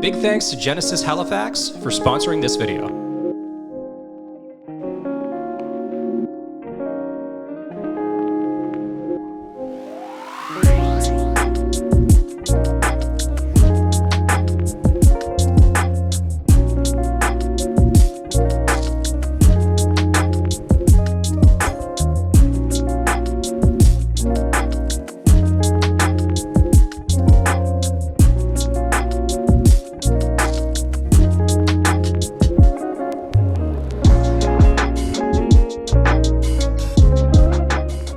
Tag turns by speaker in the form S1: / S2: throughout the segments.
S1: Big thanks to Genesis Halifax for sponsoring this video.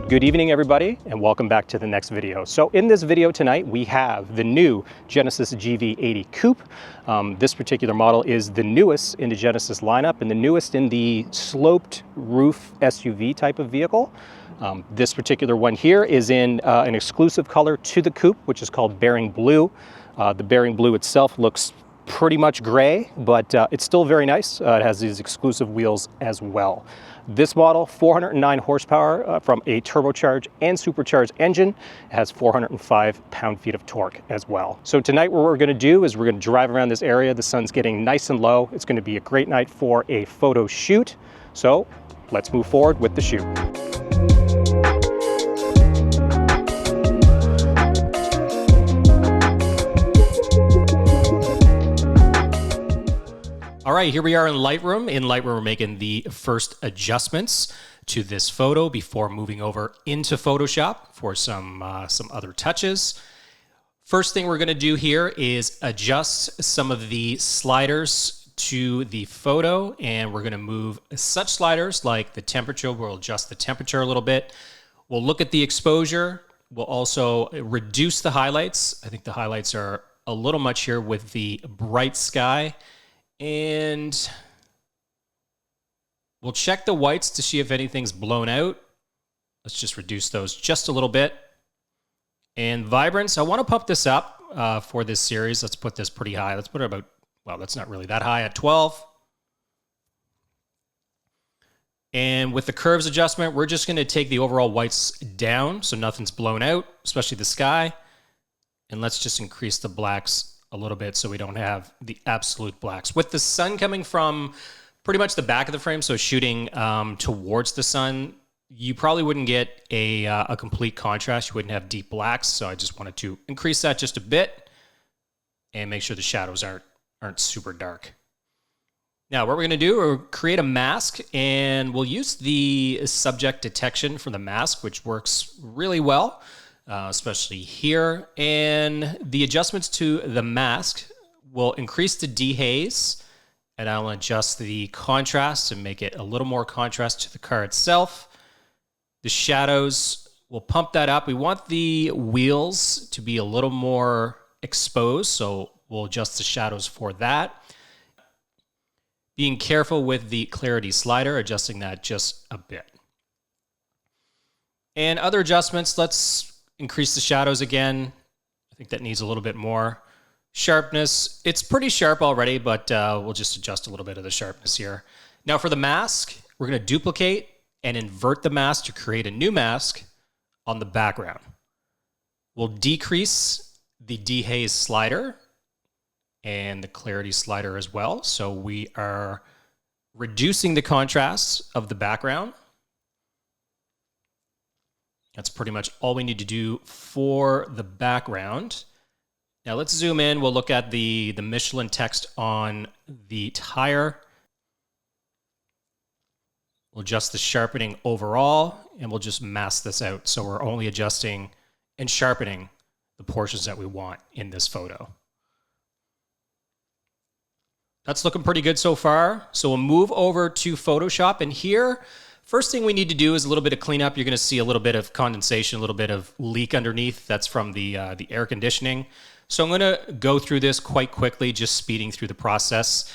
S1: Good evening, everybody, and welcome back to the next video. So in this video tonight, we have the new Genesis GV80 Coupe. This particular model is the newest in the Genesis lineup and the newest in the sloped roof SUV type of vehicle. This particular one here is in an exclusive color to the Coupe, which is called Bearing Blue. The Bearing Blue itself looks pretty much gray, but it's still very nice. It has these exclusive wheels as well. This model, 409 horsepower from a turbocharged and supercharged engine. It has 405 pound-feet of torque as well. So tonight what we're gonna do is we're gonna drive around this area. The sun's getting nice and low. It's gonna be a great night for a photo shoot. So let's move forward with the shoot. All right, here we are in Lightroom. In Lightroom, we're making the first adjustments to this photo before moving over into Photoshop for some other touches. First thing we're gonna do here is adjust some of the sliders to the photo, and we're gonna move such sliders like the temperature. We'll adjust the temperature a little bit. We'll look at the exposure. We'll also reduce the highlights. I think the highlights are a little much here with the bright sky. And we'll check the whites to see if anything's blown out. Let's just reduce those just a little bit. And vibrance, I want to pump this up for this series. Let's put this pretty high. Let's put it about, well, that's not really that high, at 12. And with the curves adjustment, we're just going to take the overall whites down so nothing's blown out, especially the sky. And let's just increase the blacks a little bit so we don't have the absolute blacks. With the sun coming from pretty much the back of the frame, so shooting towards the sun, you probably wouldn't get a complete contrast. You wouldn't have deep blacks, so I just wanted to increase that just a bit and make sure the shadows aren't super dark. Now, what we're gonna do, we'll create a mask, and we'll use the subject detection for the mask, which works really well. Especially here. And the adjustments to the mask will increase the dehaze, and I'll adjust the contrast and make it a little more contrast to the car itself. The shadows, we'll pump that up. We want the wheels to be a little more exposed, so we'll adjust the shadows for that. Being careful with the clarity slider, adjusting that just a bit. And other adjustments, let's increase the shadows again. I think that needs a little bit more. Sharpness, it's pretty sharp already, but we'll just adjust a little bit of the sharpness here. Now for the mask, we're gonna duplicate and invert the mask to create a new mask on the background. We'll decrease the dehaze slider and the clarity slider as well. So we are reducing the contrast of the background. That's pretty much all we need to do for the background. Now let's zoom in. We'll look at the Michelin text on the tire. We'll adjust the sharpening overall, and we'll just mask this out. So we're only adjusting and sharpening the portions that we want in this photo. That's looking pretty good so far. So we'll move over to Photoshop, and here, first thing we need to do is a little bit of cleanup. You're going to see a little bit of condensation, a little bit of leak underneath. That's from the air conditioning. So I'm going to go through this quite quickly, just speeding through the process.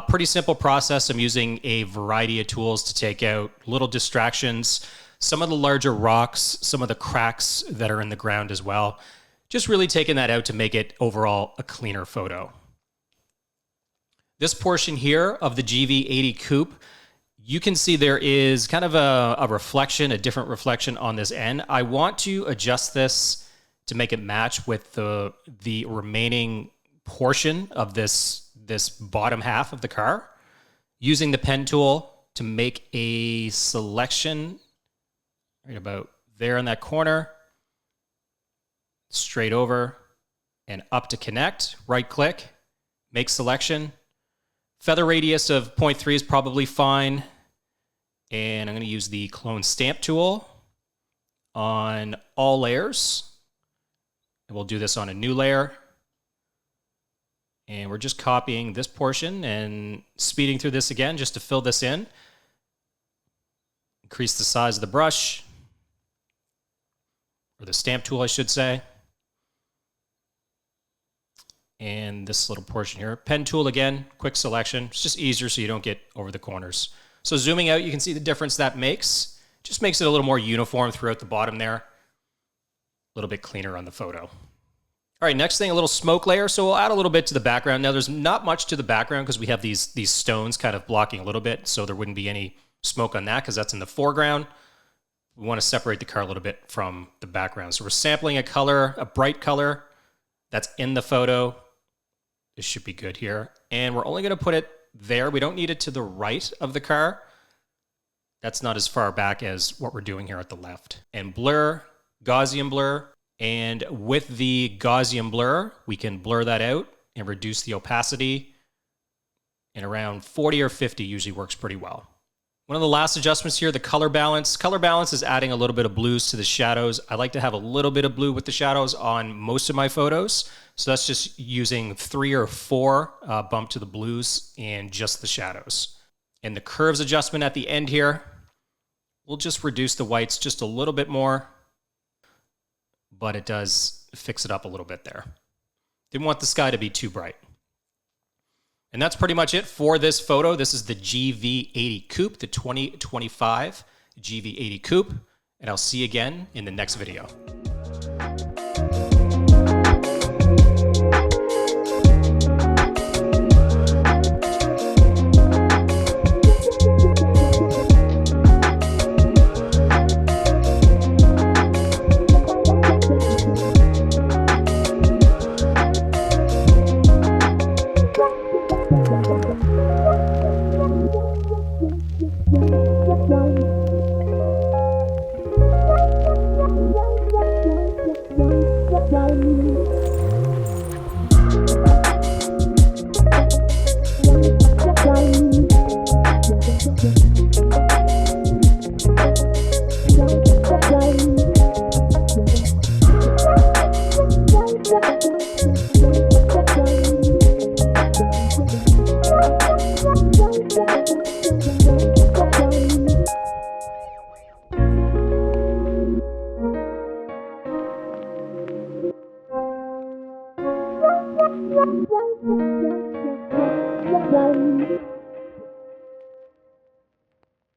S1: Pretty simple process. I'm using a variety of tools to take out little distractions, some of the larger rocks, some of the cracks that are in the ground as well. Just really taking that out to make it overall a cleaner photo. This portion here of the GV80 Coupe, you can see there is kind of a reflection, a different reflection on this end. I want to adjust this to make it match with the remaining portion of this bottom half of the car, using the pen tool to make a selection right about there in that corner, straight over and up to connect, right click, make selection. Feather radius of 0.3 is probably fine. And I'm going to use the clone stamp tool on all layers. And we'll do this on a new layer. And we're just copying this portion and speeding through this again just to fill this in. Increase the size of the brush, or the stamp tool, I should say. And this little portion here, pen tool again, quick selection. It's just easier so you don't get over the corners. So zooming out, you can see the difference that makes. Just makes it a little more uniform throughout the bottom there. A little bit cleaner on the photo. All right, next thing, a little smoke layer. So we'll add a little bit to the background. Now, there's not much to the background because we have these stones kind of blocking a little bit, so there wouldn't be any smoke on that because that's in the foreground. We want to separate the car a little bit from the background. So we're sampling a color, a bright color that's in the photo. This should be good here. And we're only going to put it there. We don't need it to the right of the car. That's not as far back as what we're doing here at the left. And blur, Gaussian blur. And with the Gaussian blur, we can blur that out and reduce the opacity. And around 40 or 50 usually works pretty well. One of the last adjustments here, the color balance. Color balance is adding a little bit of blues to the shadows. I like to have a little bit of blue with the shadows on most of my photos. So that's just using 3 or 4 bump to the blues and just the shadows. And the curves adjustment at the end here, we'll just reduce the whites just a little bit more, but it does fix it up a little bit there. Didn't want the sky to be too bright. And that's pretty much it for this photo. This is the GV80 Coupe, the 2025 GV80 Coupe. And I'll see you again in the next video.
S2: Bye.